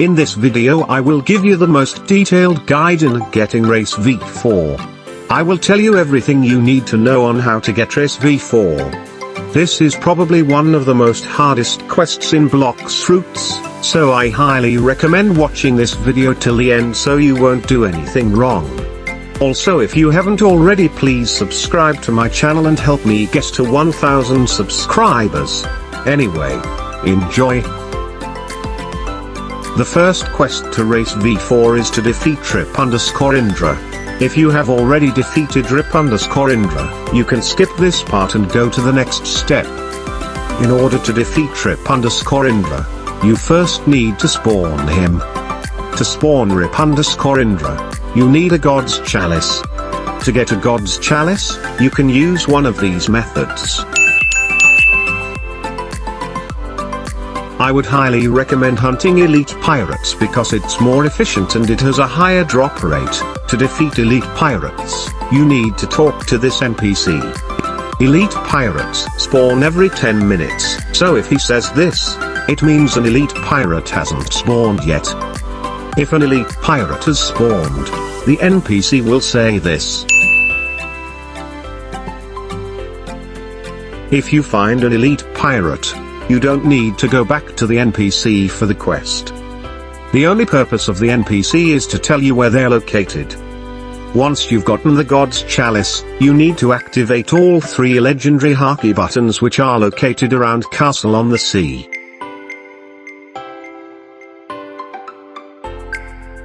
In this video I will give you the most detailed guide in getting Race V4. I will tell you everything you need to know on how to get Race V4. This is probably one of the most hardest quests in Blox Fruits, so I highly recommend watching this video till the end so you won't do anything wrong. Also, if you haven't already, please subscribe to my channel and help me get to 1000 subscribers. Anyway, enjoy. The first quest to Race V4 is to defeat Rip_Indra. If you have already defeated Rip_Indra, you can skip this part and go to the next step. In order to defeat Rip_Indra, you first need to spawn him. To spawn Rip_Indra, you need a God's Chalice. To get a God's Chalice, you can use one of these methods. I would highly recommend hunting elite pirates because it's more efficient and it has a higher drop rate. To defeat elite pirates, you need to talk to this NPC. Elite pirates spawn every 10 minutes, so if he says this, it means an elite pirate hasn't spawned yet. If an elite pirate has spawned, the NPC will say this. If you find an elite pirate, you don't need to go back to the NPC for the quest. The only purpose of the NPC is to tell you where they're located. Once you've gotten the God's Chalice, you need to activate all 3 legendary hockey buttons which are located around Castle on the Sea.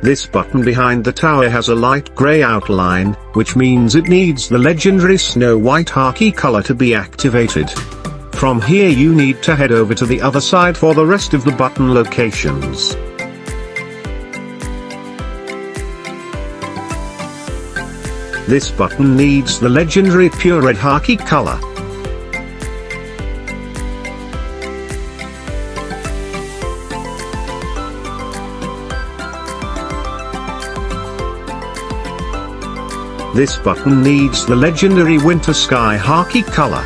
This button behind the tower has a light grey outline, which means it needs the legendary snow white hockey color to be activated. From here you need to head over to the other side for the rest of the button locations. This button needs the legendary pure red hockey color. This button needs the legendary winter sky hockey color.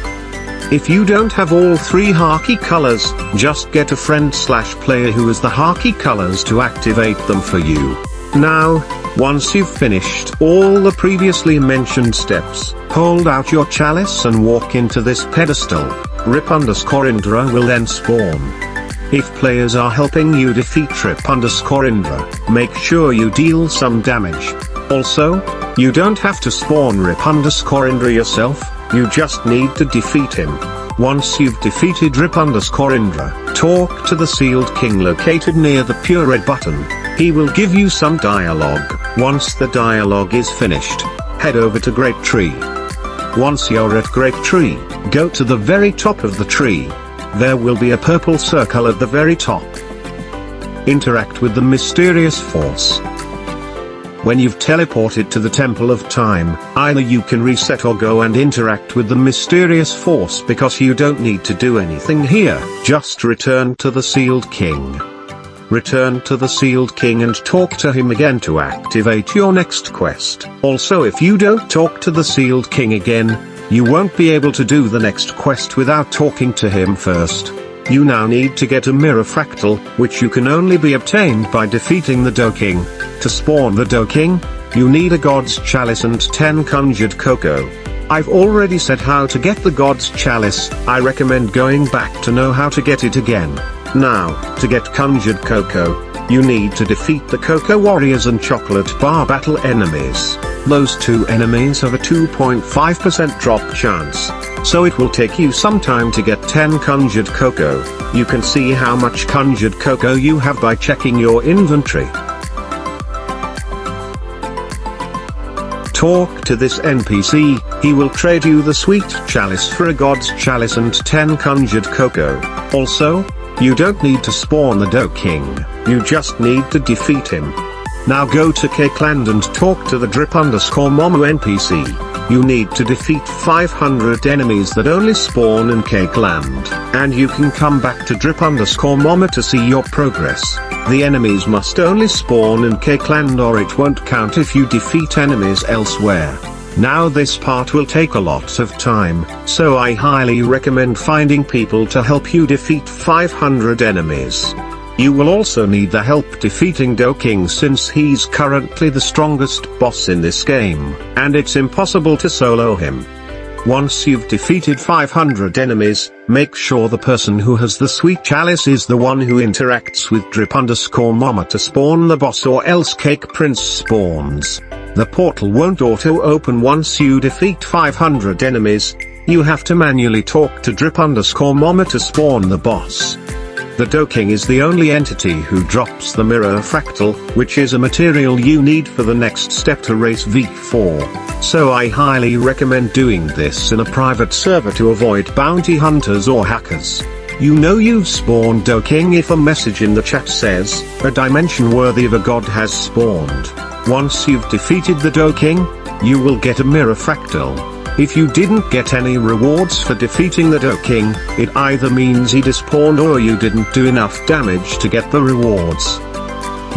If you don't have all 3 hockey colors, just get a friend/player who has the hockey colors to activate them for you. Now, once you've finished all the previously mentioned steps, hold out your chalice and walk into this pedestal. Rip_Indra will then spawn. If players are helping you defeat Rip_Indra, make sure you deal some damage. Also, you don't have to spawn Rip_Indra yourself. You just need to defeat him. Once you've defeated Rip_Indra, talk to the Sealed King located near the pure red button. He will give you some dialogue. Once the dialogue is finished, head over to Great Tree. Once you're at Great Tree, go to the very top of the tree. There will be a purple circle at the very top. Interact with the mysterious force. When you've teleported to the Temple of Time, either you can reset or go and interact with the mysterious force because you don't need to do anything here, just return to the Sealed King. Return to the Sealed King and talk to him again to activate your next quest. Also, if you don't talk to the Sealed King again, you won't be able to do the next quest without talking to him first. You now need to get a mirror fractal, which you can only be obtained by defeating the Dough King. To spawn the Dough King, you need a God's Chalice and 10 conjured cocoa. I've already said how to get the God's Chalice. I recommend going back to know how to get it again. Now, to get conjured cocoa, you need to defeat the Cocoa Warriors and Chocolate Bar Battle enemies. Those 2 enemies have a 2.5% drop chance, so it will take you some time to get 10 conjured cocoa. You can see how much conjured cocoa you have by checking your inventory. Talk to this NPC, he will trade you the sweet chalice for a God's Chalice and 10 conjured cocoa. Also, you don't need to spawn the Dough King, you just need to defeat him. Now go to Cakeland and talk to the Drip_Momo NPC. You need to defeat 500 enemies that only spawn in Cakeland, and you can come back to Drip_Momo to see your progress. The enemies must only spawn in Cakeland or it won't count if you defeat enemies elsewhere. Now this part will take a lot of time, so I highly recommend finding people to help you defeat 500 enemies. You will also need the help defeating Do King since he's currently the strongest boss in this game, and it's impossible to solo him. Once you've defeated 500 enemies, make sure the person who has the sweet chalice is the one who interacts with drip_mama to spawn the boss, or else Cake Prince spawns. The portal won't auto-open once you defeat 500 enemies. You have to manually talk to drip_mama to spawn the boss. The Do King is the only entity who drops the mirror fractal, which is a material you need for the next step to race V4, so I highly recommend doing this in a private server to avoid bounty hunters or hackers. You know you've spawned Do King if a message in the chat says, "A dimension worthy of a god has spawned." Once you've defeated the Do King, you will get a mirror fractal. If you didn't get any rewards for defeating the Do King, it either means he despawned or you didn't do enough damage to get the rewards.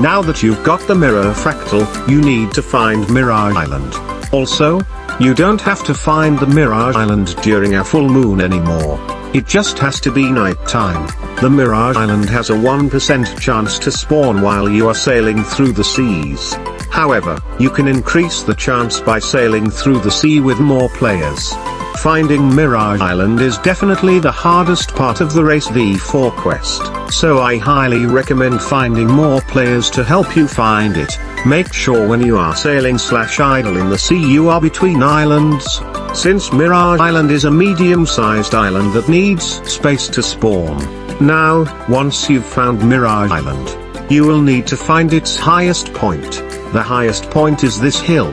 Now that you've got the mirror fractal, you need to find Mirage Island. Also, you don't have to find the Mirage Island during a full moon anymore. It just has to be night time. The Mirage Island has a 1% chance to spawn while you are sailing through the seas. However, you can increase the chance by sailing through the sea with more players. Finding Mirage Island is definitely the hardest part of the Race V4 quest, so I highly recommend finding more players to help you find it. Make sure when you are sailing/idle in the sea you are between islands, since Mirage Island is a medium-sized island that needs space to spawn. Now, once you've found Mirage Island, you will need to find its highest point. The highest point is this hill.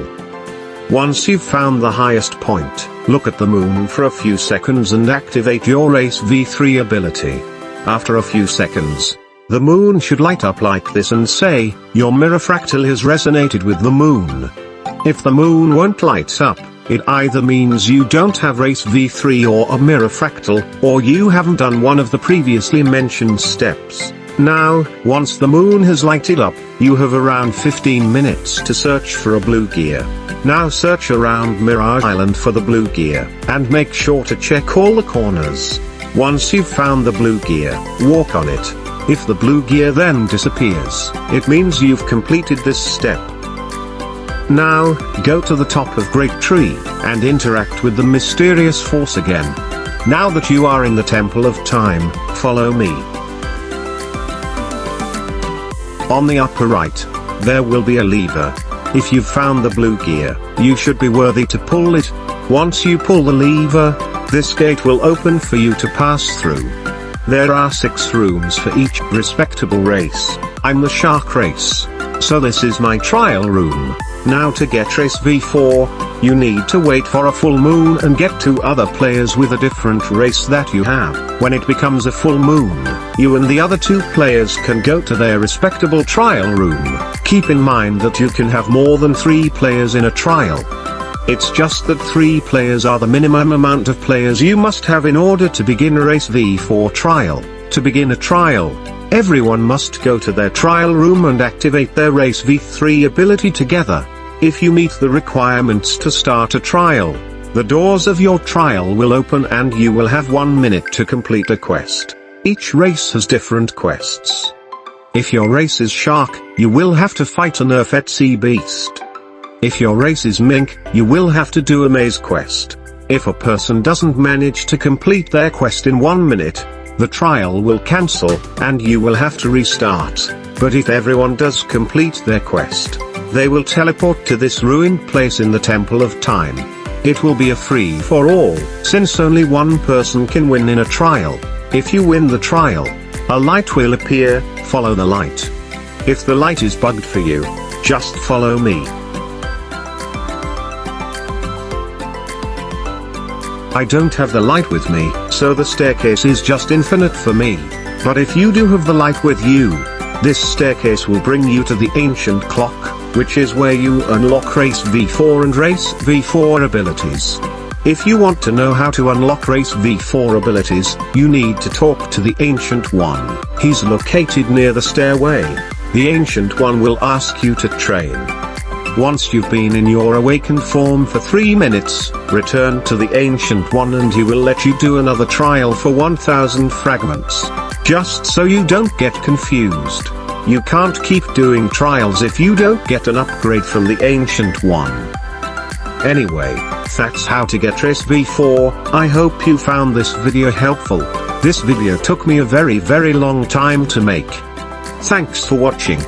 Once you've found the highest point, look at the moon for a few seconds and activate your Race V3 ability. After a few seconds, the moon should light up like this and say, "Your mirror fractal has resonated with the moon." If the moon won't light up, it either means you don't have Race V3 or a mirror fractal, or you haven't done one of the previously mentioned steps. Now, once the moon has lighted up, you have around 15 minutes to search for a blue gear. Now search around Mirage Island for the blue gear, and make sure to check all the corners. Once you've found the blue gear, walk on it. If the blue gear then disappears, it means you've completed this step. Now, go to the top of Great Tree, and interact with the mysterious force again. Now that you are in the Temple of Time, follow me. On the upper right, there will be a lever. If you've found the blue gear, you should be worthy to pull it. Once you pull the lever, this gate will open for you to pass through. There are 6 rooms for each respectable race. I'm the shark race, so this is my trial room. Now to get Race V4, you need to wait for a full moon and get 2 other players with a different race that you have. When it becomes a full moon, you and the other 2 players can go to their respectable trial room. Keep in mind that you can have more than 3 players in a trial. It's just that 3 players are the minimum amount of players you must have in order to begin a Race V4 trial. To begin a trial, everyone must go to their trial room and activate their Race V3 ability together. If you meet the requirements to start a trial, the doors of your trial will open and you will have 1 minute to complete a quest. Each race has different quests. If your race is Shark, you will have to fight a Nerfed sea beast. If your race is Mink, you will have to do a maze quest. If a person doesn't manage to complete their quest in 1 minute, the trial will cancel, and you will have to restart. But if everyone does complete their quest, they will teleport to this ruined place in the Temple of Time. It will be a free-for-all, since only 1 person can win in a trial. If you win the trial, a light will appear, follow the light. If the light is bugged for you, just follow me. I don't have the light with me, so the staircase is just infinite for me. But if you do have the light with you, this staircase will bring you to the ancient clock, which is where you unlock Race V4 and Race V4 abilities. If you want to know how to unlock Race V4 abilities, you need to talk to the Ancient One. He's located near the stairway. The Ancient One will ask you to train. Once you've been in your awakened form for 3 minutes, return to the Ancient One and he will let you do another trial for 1000 fragments. Just so you don't get confused. You can't keep doing trials if you don't get an upgrade from the ancient one. Anyway, that's how to get Race V4. I hope you found this video helpful. This video took me a very long time to make. Thanks for watching.